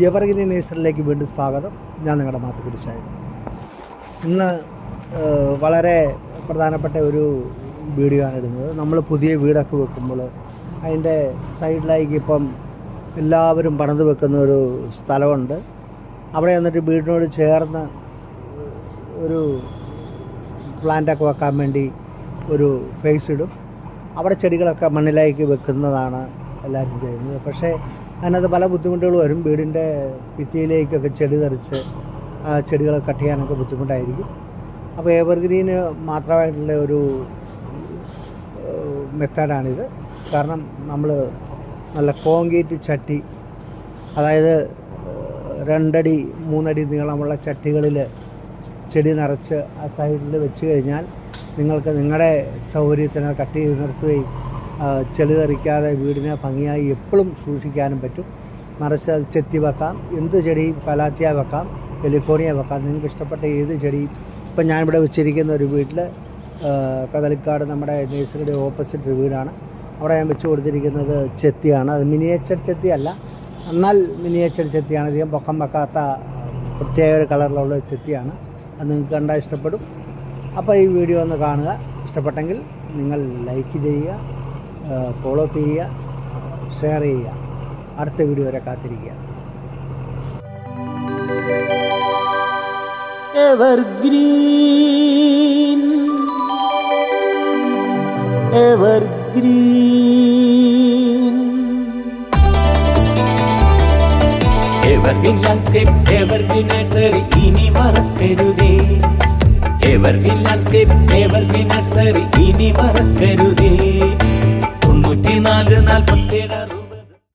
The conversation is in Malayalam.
എവർഗ്രീൻ നേഴ്സറിയിലേക്ക് വീണ്ടും സ്വാഗതം. ഞാൻ നിങ്ങളുടെ മാത്തുക്കുരിശായി. ഇന്ന് വളരെ പ്രധാനപ്പെട്ട ഒരു വീഡിയോ ആണ് ഇടുന്നത്. നമ്മൾ പുതിയ വീടൊക്കെ വെക്കുമ്പോൾ അതിൻ്റെ സൈഡിലേക്ക് ഇപ്പം എല്ലാവരും പണിത് വെക്കുന്ന ഒരു സ്ഥലമുണ്ട്. അവിടെ എന്നിട്ട് വീടിനോട് ചേർന്ന് ഒരു പ്ലാന്റൊക്കെ വെക്കാൻ വേണ്ടി ഒരു ഫേസ് ഇടും. അവിടെ ചെടികളൊക്കെ മണ്ണിലേക്ക് വെക്കുന്നതാണ് എല്ലാവരും ചെയ്യുന്നത്. പക്ഷേ അതിനകത്ത് പല ബുദ്ധിമുട്ടുകൾ വരും. വീടിൻ്റെ ഭിത്തിയിലേക്കൊക്കെ ചെടി തെറിച്ച് ആ ചെടികൾ കട്ട് ചെയ്യാനൊക്കെ ബുദ്ധിമുട്ടായിരിക്കും. അപ്പോൾ എവർഗ്രീന് മാത്രമായിട്ടുള്ള ഒരു മെത്തേഡാണിത്. കാരണം നമ്മൾ നല്ല കോൺക്രീറ്റ് ചട്ടി, അതായത് 2 അടി 3 അടി നീളമുള്ള ചട്ടികളിൽ ചെടി നിറച്ച് ആ സൈഡിൽ വെച്ച് കഴിഞ്ഞാൽ നിങ്ങൾക്ക് നിങ്ങളുടെ സൗകര്യത്തിന് കട്ട് ചെയ്ത് നിർത്തുകയും ചെളി തെറിക്കാതെ വീടിനെ ഭംഗിയായി എപ്പോഴും സൂക്ഷിക്കാനും പറ്റും. നിറച്ച് അത് ചെത്തി വെക്കാം. എന്ത് ചെടിയും കലാത്തിയ വെക്കാം, എലിക്കോണിയ വെക്കാം. നിങ്ങൾക്ക് ഇഷ്ടപ്പെട്ട ഏത് ചെടിയും. ഇപ്പം ഞാനിവിടെ വെച്ചിരിക്കുന്ന ഒരു വീട്ടിൽ കദളിക്കാട് നമ്മുടെ നേഴ്സറിയുടെ ഓപ്പോസിറ്റ് ഒരു വീടാണ്. അവിടെ ഞാൻ വെച്ച് കൊടുത്തിരിക്കുന്നത് ചെത്തിയാണ്. അത് മിനിയേച്ചർ ചെത്തിയല്ല, എന്നാൽ മിനിയേച്ചർ ചെത്തിയാണ്. അധികം പൊക്കം വെക്കാത്ത പ്രത്യേക ഒരു കളറിലുള്ള ചെത്തിയാണ്. അത് നിങ്ങൾക്ക് കണ്ടാൽ ഇഷ്ടപ്പെടും. അപ്പോൾ ഈ വീഡിയോ ഒന്ന് കാണുക. ഇഷ്ടപ്പെട്ടെങ്കിൽ നിങ്ങൾ ലൈക്ക് ചെയ്യുക, ഫോളോ ചെയ്യുക, ഷെയർ ചെയ്യുക. അടുത്ത വീഡിയോ വരെ കാത്തിരിക്കുക. Evergreen evergreen landscape, evergreen nursery ഇനി മറക്കരുതേ. എവർഗ്രീൻ ലാൻഡ്സ്കേപ്പ്, എവർഗ്രീൻ നഴ്സറി ഇനി മറക്കരുതേ. 9447